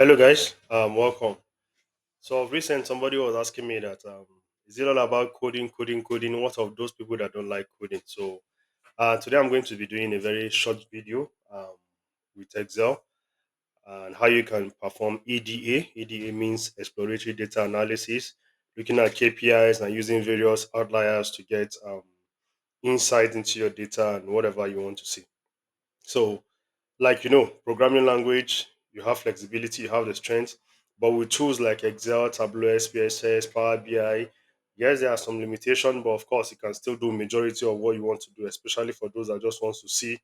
Hello, guys. Welcome. So, of recent, somebody was asking me that is it all about coding, coding, coding? What of those people that don't like coding? So, today I'm going to be doing a very short video with Excel and how you can perform EDA. EDA means exploratory data analysis, looking at KPIs and using various outliers to get insight into your data and whatever you want to see. So, like programming language, you have flexibility, you have the strength, but with tools like Excel, Tableau, SPSS, Power BI, yes, there are some limitations, but of course, you can still do majority of what you want to do, especially for those that just wants to see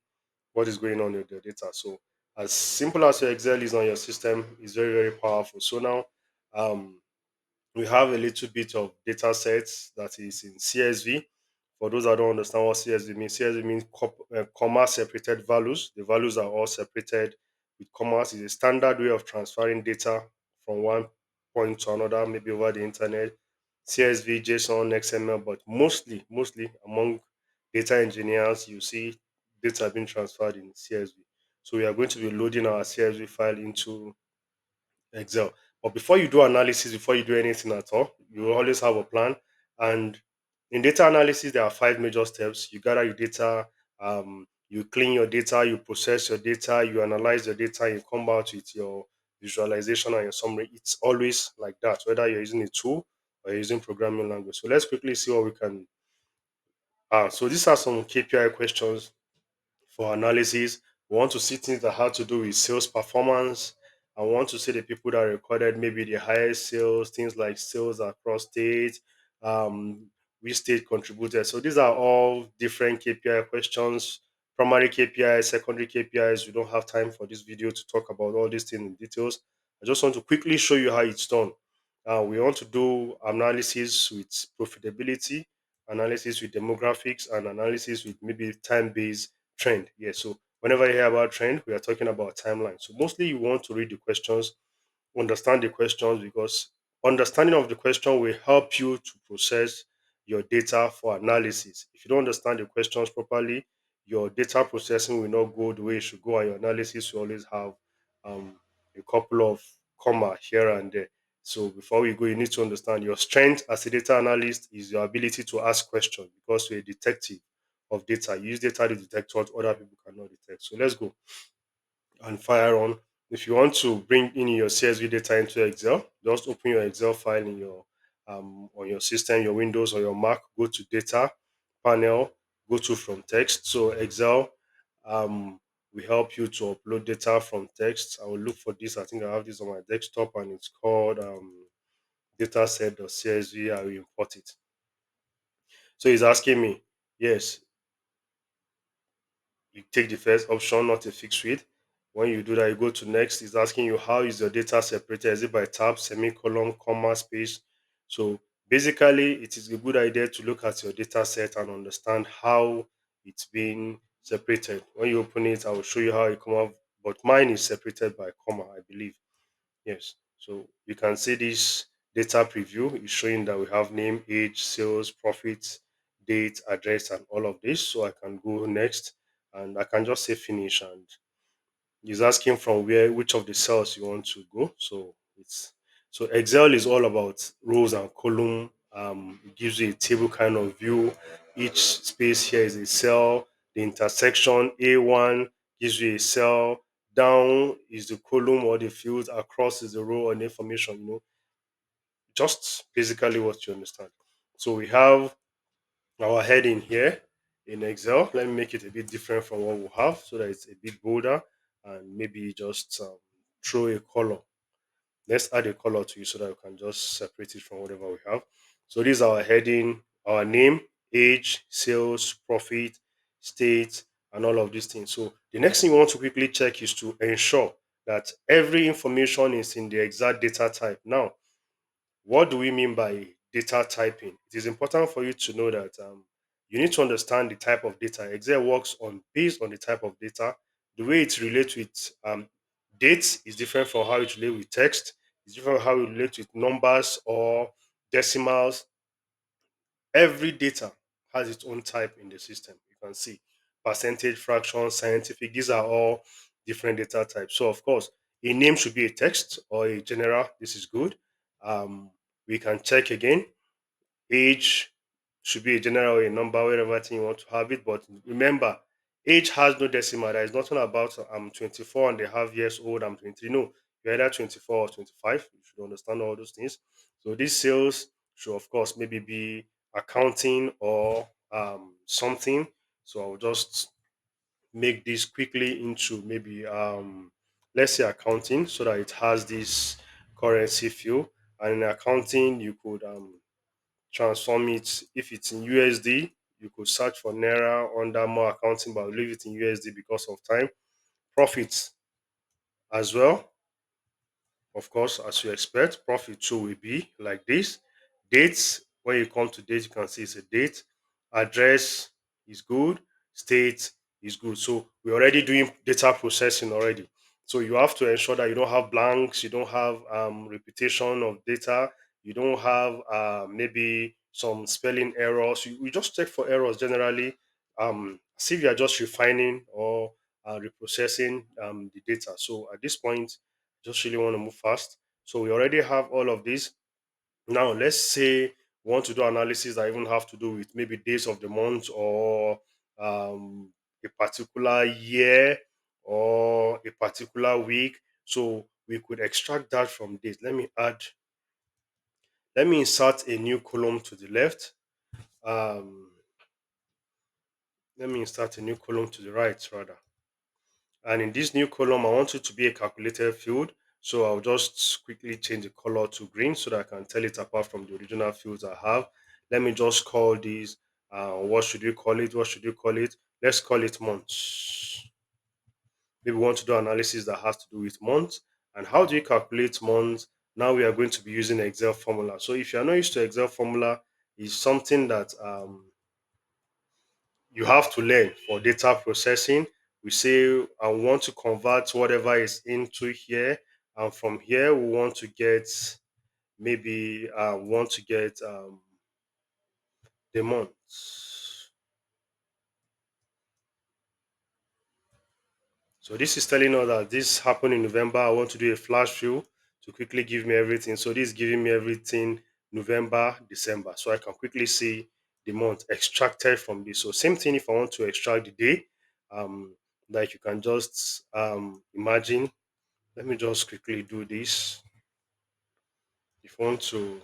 what is going on with your data. So, as simple as your Excel is on your system, is very very powerful. So now, um, we have a little bit of data sets that is in CSV. For those that don't understand what CSV means, CSV means comma separated values. The values are all separated with commas. It's a standard way of transferring data from one point to another, maybe over the internet. CSV, JSON, XML, but mostly among data engineers, you see data being transferred in CSV. So we are going to be loading our CSV file into Excel. But before you do analysis, before you do anything at all, you always have a plan. And in data analysis, there are five major steps. You gather your data, you clean your data, you process your data, you analyze your data, you come out with your visualization and your summary. It's always like that, whether you're using a tool or you're using programming language. So let's quickly see what we can. So these are some KPI questions for analysis. We want to see things that have to do with sales performance. I want to see the people that recorded maybe the highest sales, things like sales across state, um, which state contributed. So these are all different KPI questions, primary KPIs, secondary KPIs. We don't have time for this video to talk about all these things in details. I just want to quickly show you how it's done. We want to do analysis with profitability, analysis with demographics, and analysis with maybe time-based trend. Yeah. So whenever you hear about trend, we are talking about timeline. So mostly you want to read the questions, understand the questions, because understanding of the question will help you to process your data for analysis. If you don't understand the questions properly, your data processing will not go the way it should go, and your analysis will always have um, a couple of comma here and there. So before we go, you need to understand your strength as a data analyst is your ability to ask questions because you're a detective of data. You use data to detect what other people cannot detect. So let's go and fire on. If you want to bring in your CSV data into Excel, just open your Excel file in your on your system, your Windows or your Mac. Go to Data panel, go to From Text. So Excel um, will help you to upload data from text. I will look for this. I think I have this on my desktop, and it's called dataset.csv. I will import it. So he's asking me, yes, you take the first option, not a fixed rate. When you do that, you go to next. It's asking you how is your data separated? Is it by tab, semicolon, comma, space? So basically, it is a good idea to look at your data set and understand how it's being separated. When you open it, I will show you how it come up. But mine is separated by comma, I believe. Yes. So you can see this data preview is showing that we have name, age, sales, profits, date, address, and all of this. So I can go next and I can just say finish, and it's asking from where which of the cells you want to go. So Excel is all about rows and column. It gives you a table kind of view. Each space here is a cell. The intersection A1 gives you a cell. Down is the column or the field. Across is the row and information. Just basically what you understand. So we have our heading here in Excel. Let me make it a bit different from what we have so that it's a bit bolder, and maybe just throw a color. Let's add a color to it so that we can just separate it from whatever we have. So this is our heading, our name, age, sales, profit, state, and all of these things. So the next thing we want to quickly check is to ensure that every information is in the exact data type. Now, what do we mean by data typing? It is important for you to know that you need to understand the type of data. Excel works on based on the type of data. The way it relates with dates is different from how it relates with text. It's different from how it relates with numbers or decimals. Every data has its own type in the system. You can see percentage, fraction, scientific. These are all different data types. So of course, A name should be a text or a general. This is good. Um, we can check again. Age should be a general, a number, wherever thing you want to have it. But remember, age has no decimal. There is nothing about I'm 24 and a half years old, I'm 23. No, you're either 24 or 25. You should understand all those things. So these sales should, of course, maybe be accounting or something. So I'll just make this quickly into maybe let's say accounting so that it has this currency field. And in accounting, you could transform it. If it's in USD, you could search for Naira under more accounting, but I'll leave it in USD because of time. Profits as well, of course, as you expect, profit too will be like this. Dates, when you come to date, you can see it's a date. Address is good. State is good. So we're already doing data processing already. So you have to ensure that you don't have blanks, you don't have repetition of data, you don't have maybe some spelling errors. You just check for errors generally. See if you are just refining or reprocessing the data. So at this point, just really want to move fast. So we already have all of this. Now let's say we want to do analysis that even have to do with maybe days of the month or a particular year or a particular week. So we could extract that from this. Let me insert a new column to the left. Um, Let me insert a new column to the right rather. And in this new column, I want it to be a calculated field. So I'll just quickly change the color to green so that I can tell it apart from the original fields I have. Let me just call these, what should you call it? What should you call it? Let's call it months. Maybe we want to do analysis that has to do with months. And how do you calculate months? Now we are going to be using Excel formula. So if you are not used to Excel formula, it's something that you have to learn for data processing. We say I want to convert whatever is into here, and from here we want to get maybe want to get the months. So this is telling us that this happened in November. I want to do a flash view to quickly give me everything. So this is giving me everything November, December. So I can quickly see the month extracted from this. So same thing if I want to extract the day, um, like you can just imagine. Let me just quickly do this. If I want to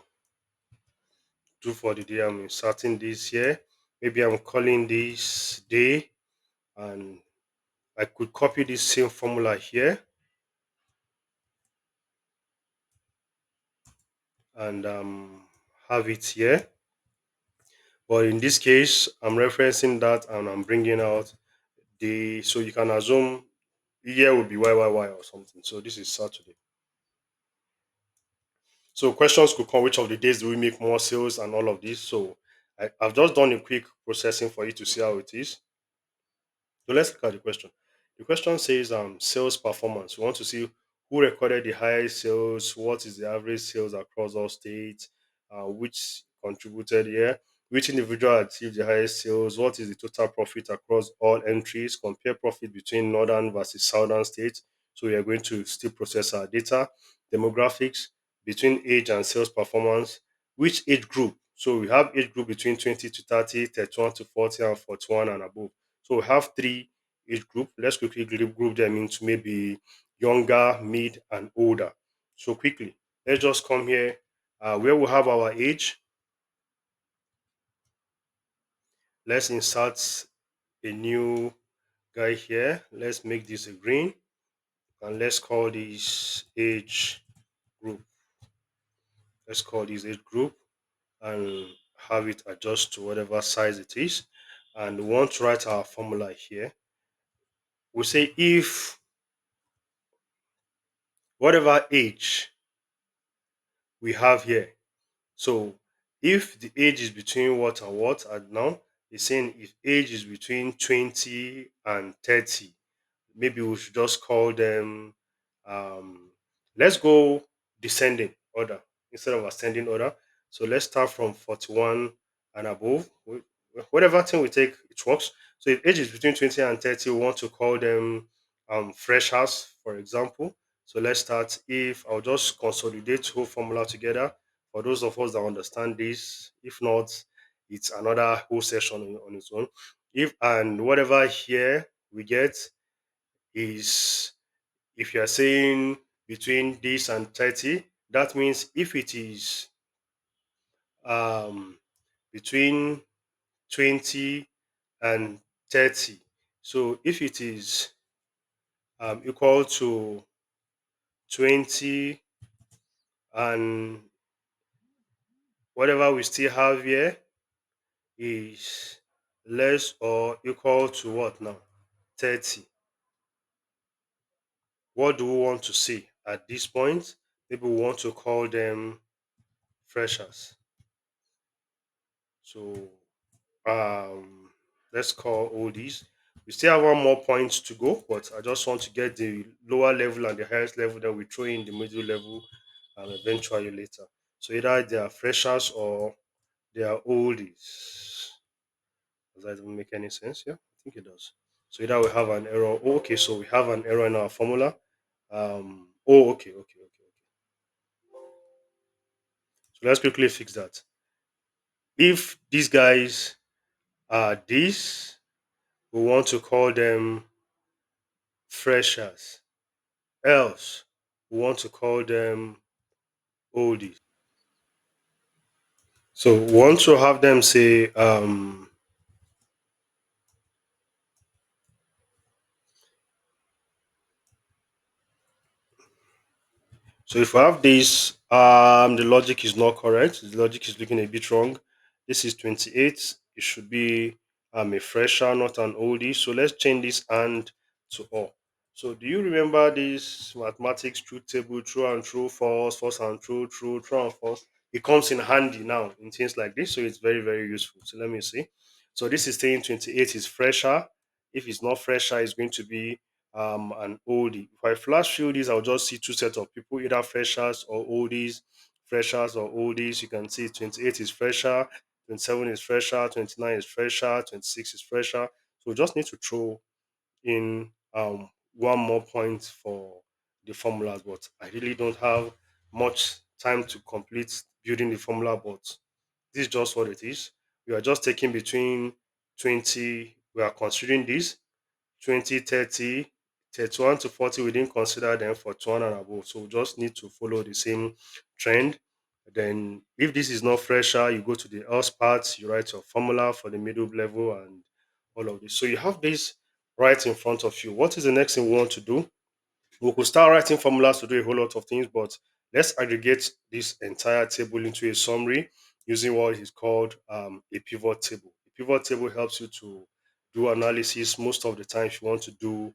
do for the day, I'm inserting this here. Maybe I'm calling this day, and I could copy this same formula here and have it here. But in this case, I'm referencing that and I'm bringing out the, so you can assume year will be YYY or something. So this is Saturday. So questions could come, which of the days do we make more sales and all of this. So I've just done a quick processing for you to see how it is. So let's look at the question. The question says sales performance. We want to see who recorded the highest sales, what is the average sales across all states, which contributed here, which individual achieved the highest sales, what is the total profit across all entries, compare profit between northern versus southern states. So we are going to still process our data, demographics, between age and sales performance, which age group. So we have age group between 20 to 30, 31 to 40, and 41 and above. So we have three age group. Let's quickly group them into maybe younger, mid, and older. So quickly, let's just come here where we have our age. Let's insert a new guy here. Let's make this a green and let's call this age group. Let's call this age group and have it adjust to whatever size it is. And we want to write our formula here. We say if whatever age we have here. So if the age is between what and what, and now it's saying if age is between 20 and 30, maybe we should just call them, um, let's go descending order instead of ascending order. So let's start from 41 and above. Whatever thing we take, it works. So if age is between 20 and 30, we want to call them freshers, for example. So let's start. If I'll just consolidate whole formula together for those of us that understand this. If not, it's another whole session on its own. If and whatever here we get is, if you are saying between this and 30, that means if it is um, between 20 and 30. So if it is equal to 20 and whatever we still have here is less or equal to what now? 30. What do we want to see at this point? Maybe we want to call them freshers. So um let's call all these. We still have one more point to go, but I just want to get the lower level and the highest level, then we throw in the middle level eventually later. So either they are freshers or they are oldies. Does that even make any sense? Yeah, I think it does. So either we have an error. Oh, okay, so we have an error in our formula. Okay. So let's quickly fix that. If these guys are this, we want to call them freshers. Else, we want to call them oldies. So we want to have them say, so if we have this, the logic is not correct. The logic is looking a bit wrong. This is 28. It should be a fresher, not an oldie. So let's change this and to all. So do you remember this mathematics truth table, true and true, false, false and true, true, true and false? It comes in handy now in things like this. So it's very, very useful. So let me see. So this is saying 28 is fresher. If it's not fresher, it's going to be an oldie. If I flash through this, I'll just see two sets of people, either freshers or oldies, freshers or oldies. You can see 28 is fresher, 27 is fresher, 29 is fresher, 26 is fresher. So we just need to throw in one more point for the formulas, but I really don't have much time to complete building the formula, but this is just what it is. We are just taking between 20, we are considering this 20, 30, 31 to 40, we didn't consider them for 21 and above. So we just need to follow the same trend. Then, if this is not fresher, you go to the else part, you write your formula for the middle level and all of this. So you have this right in front of you. What is the next thing we want to do? We could start writing formulas to do a whole lot of things, but let's aggregate this entire table into a summary using what is called a pivot table. A pivot table helps you to do analysis most of the time if you want to do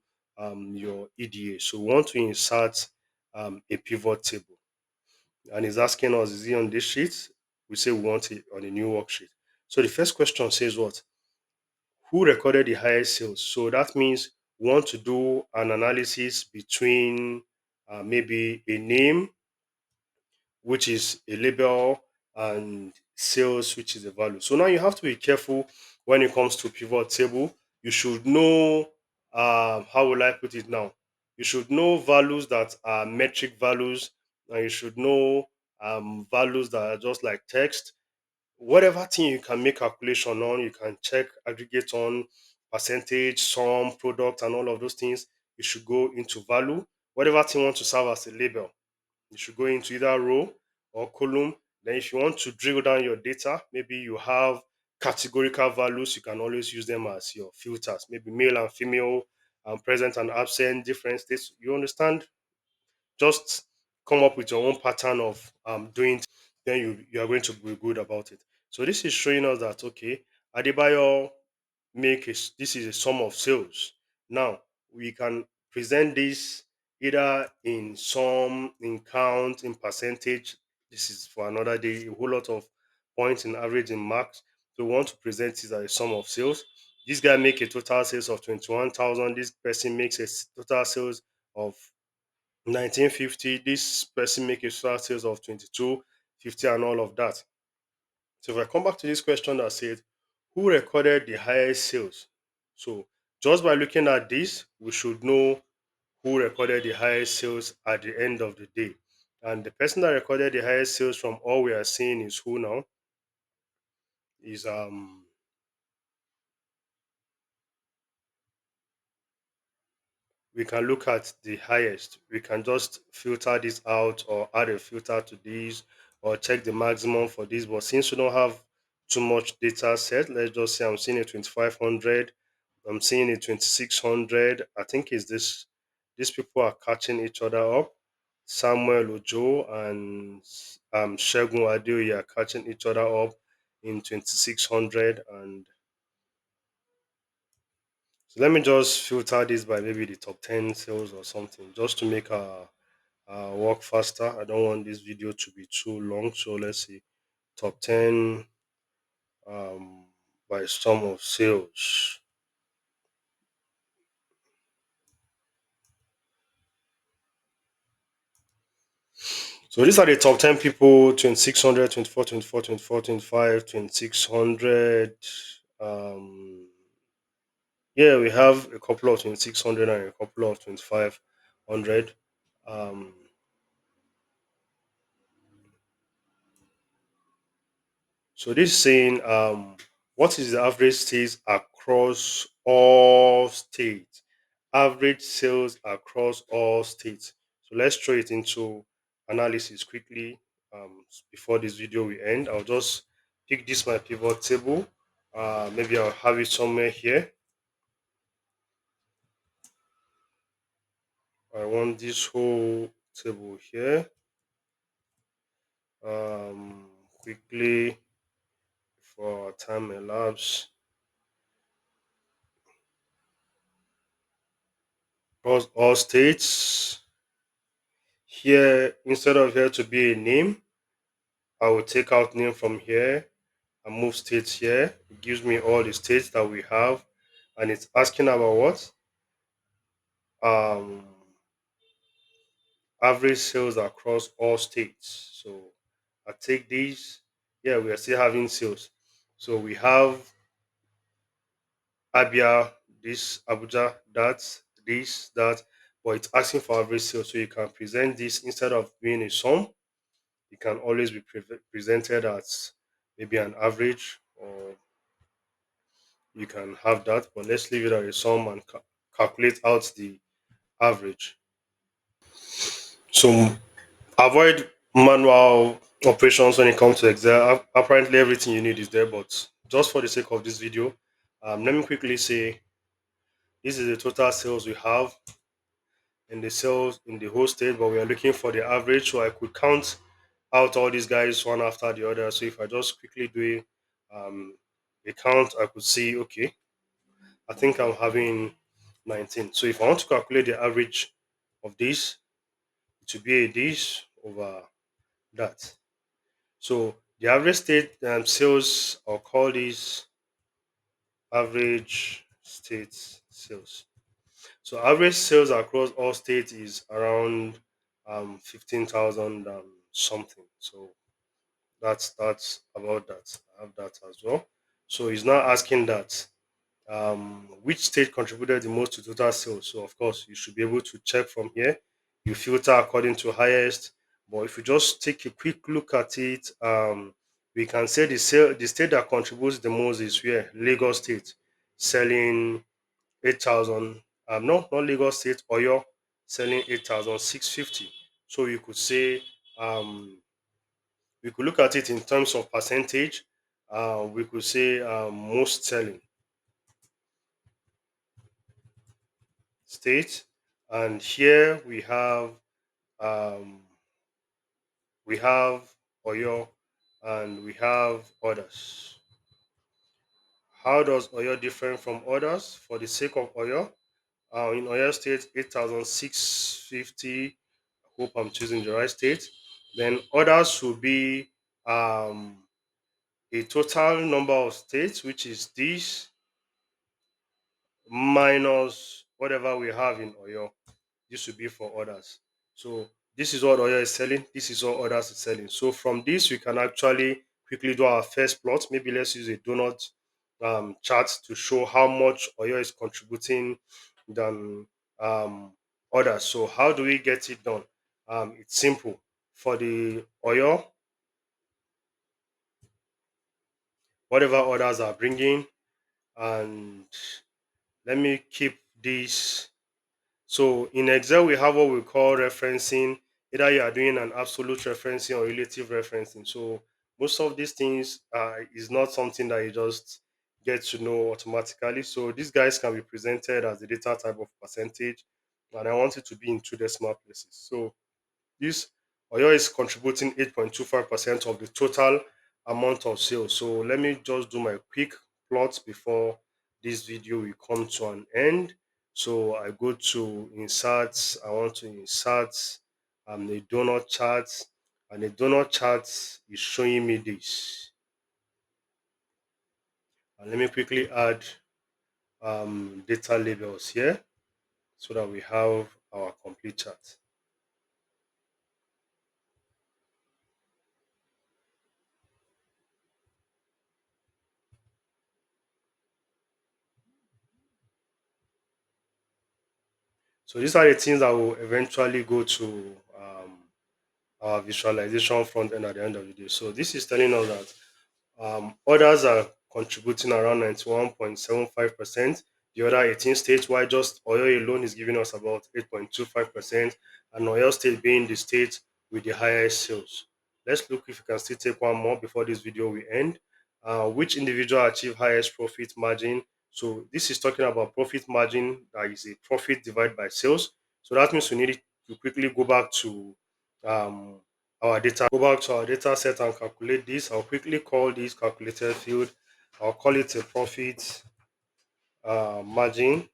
your EDA. So we want to insert a pivot table, and it's asking us, is it on this sheet? We say we want it on a new worksheet. So the first question says what? Who recorded the highest sales? So that means we want to do an analysis between maybe a name, which is a label, and sales, which is a value. So now you have to be careful when it comes to pivot table. You should know, how will I put it now? You should know values that are metric values, and you should know values that are just like text. Whatever thing you can make calculation on, you can check aggregate on, percentage, sum, product, and all of those things. You should go into value. Whatever thing you want to serve as a label, you should go into either row or column. Then if you want to drill down your data, maybe you have categorical values, you can always use them as your filters, maybe male and female, present and absent, different states. You understand? Just come up with your own pattern of doing, then you are going to be good about it. So this is showing us that, okay, Adebayo this is a sum of sales. Now we can present this either in sum, in count, in percentage. This is for another day, a whole lot of points in average, in marks. So we want to present this as a sum of sales. This guy make a total sales of 21,000. This person makes a total sales of 1950. This person make a total sales of 2250 and all of that. So if I come back to this question that said, who recorded the highest sales? So just by looking at this, we should know who recorded the highest sales at the end of the day. And the person that recorded the highest sales from all we are seeing is who now? Is we can look at the highest. We can just filter this out or add a filter to these or check the maximum for this. But since we don't have too much data set, let's just say I'm seeing a 2500, I'm seeing a 2600. I think is this these people are catching each other up. Samuel Ojo and Shegun Adeoye are catching each other up in 2600. And so let me just filter this by maybe the top 10 sales or something just to make work faster. I don't want this video to be too long. So let's see. Top 10 um, by sum of sales. So these are the top 10 people: 2600, 24, 24, 24, 25, 2600. Um, yeah, we have a couple of 2600 and a couple of 2500. Um, So this is saying what is the average sales across all states? Average sales across all states. So let's throw it into analysis quickly before this video will end. I'll just pick this my pivot table. Maybe I'll have it somewhere here. I want this whole table here. Quickly for time elapse. Across all states. Here, instead of here to be a name, I will take out name from here and move states here. It gives me all the states that we have, and it's asking about what? Um, Average sales across all states. So I take these. Yeah, we are still having sales. So we have Abia, this, Abuja, that, this, that, but it's asking for average sales. So you can present this instead of being a sum, it can always be presented as maybe an average, or you can have that, but let's leave it at a sum and calculate out the average. So avoid manual operations when it comes to Excel. Apparently everything you need is there, but just for the sake of this video, let me quickly say this is the total sales we have in the sales in the whole state, but we are looking for the average. So I could count out all these guys one after the other. So if I just quickly do a count, I could see, okay, I think I'm having 19. So if I want to calculate the average of this, it would be a this over that. So the average state sales, I'll call this average state sales. So average sales across all states is around 15,000 something. So that's about that. I have that as well. So he's not asking that which state contributed the most to total sales. So of course you should be able to check from here. You filter according to highest. But if you just take a quick look at it, we can say the state that contributes the most is where Lagos State, selling 8,000. No, not Lagos State, Oyo, selling 8,650. So you could say we could look at it in terms of percentage. We could say most selling state, and here um, we have Oyo, and we have others. How does Oyo different from others? For the sake of Oyo, in Oyo State, 8,650. Hope I'm choosing the right state. Then others will be a total number of states, which is this minus whatever we have in Oyo. This will be for others. So this is what Oyo is selling. This is what others is selling. So from this, we can actually quickly do our first plot. Maybe let's use a donut chart to show how much Oyo is contributing than orders. So how do we get it done? It's simple. For the oil, whatever orders are bringing, and let me keep this. So in Excel, we have what we call referencing. Either you are doing an absolute referencing or relative referencing. So most of these things is not something that you just get to know automatically. So these guys can be presented as the data type of percentage, and I want it to be in two decimal places. So this Oyo is contributing 8.25% of the total amount of sales. So let me just do my quick plot before this video will come to an end. So I go to insert, I want to insert a donut chart, and the donut chart is showing me this. And let me quickly add data labels here so that we have our complete chart. So these are the things that will eventually go to our visualization front end at the end of the day. So this is telling us that others are contributing around 91.75%. The other 18 states, while just Oyo alone is giving us about 8.25%, and Oyo State being the state with the highest sales. Let's look if we can still take one more before this video will end. Which individual achieve highest profit margin? So this is talking about profit margin, that is a profit divided by sales. So that means we need to quickly go back to um, our data, go back to our data set and calculate this. I'll quickly call this calculated field. I'll call it a profit margin.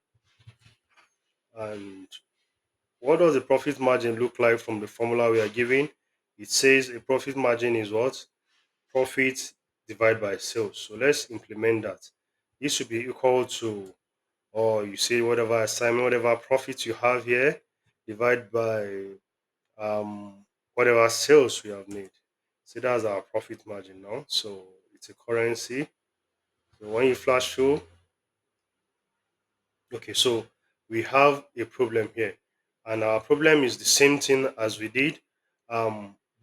And what does the profit margin look like from the formula we are giving? It says a profit margin is what? Profit divided by sales. So let's implement that. This should be equal to, or you say whatever assignment, whatever profit you have here, divide by whatever sales we have made. So that's our profit margin now. So it's a currency. So when you flash through, okay, so we have a problem here. And our problem is the same thing as we did.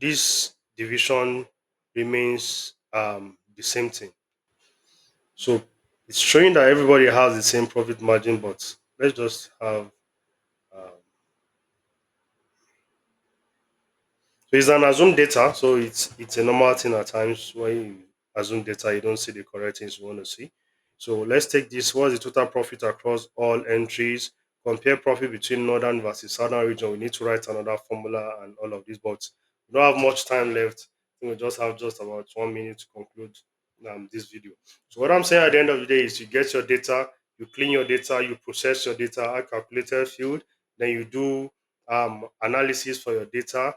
This division remains the same thing. So it's showing that everybody has the same profit margin, but let's just have um, so it's an assumed data, so it's a normal thing at times when you assume data, you don't see the correct things you want to see. So let's take this. What's the total profit across all entries? Compare profit between northern versus southern region. We need to write another formula and all of this, but we don't have much time left. I think we just have just about 1 minute to conclude this video. So what I'm saying at the end of the day is you get your data, you clean your data, you process your data, add calculated field, then you do analysis for your data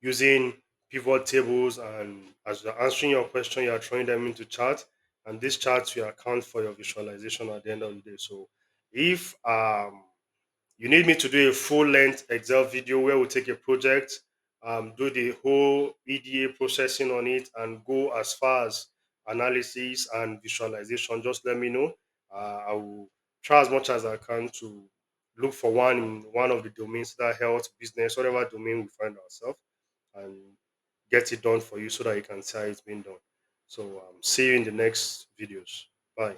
using pivot tables, and as you're answering your question you're throwing them into chart, and these charts will account for your visualization at the end of the day. So if you need me to do a full length Excel video where we take a project, do the whole EDA processing on it, and go as far as analysis and visualization, just let me know. I will try as much as I can to look for one in one of the domains, that health, business, whatever domain we find ourselves, and get it done for you so that you can see how it's been done. So see you in the next videos. Bye.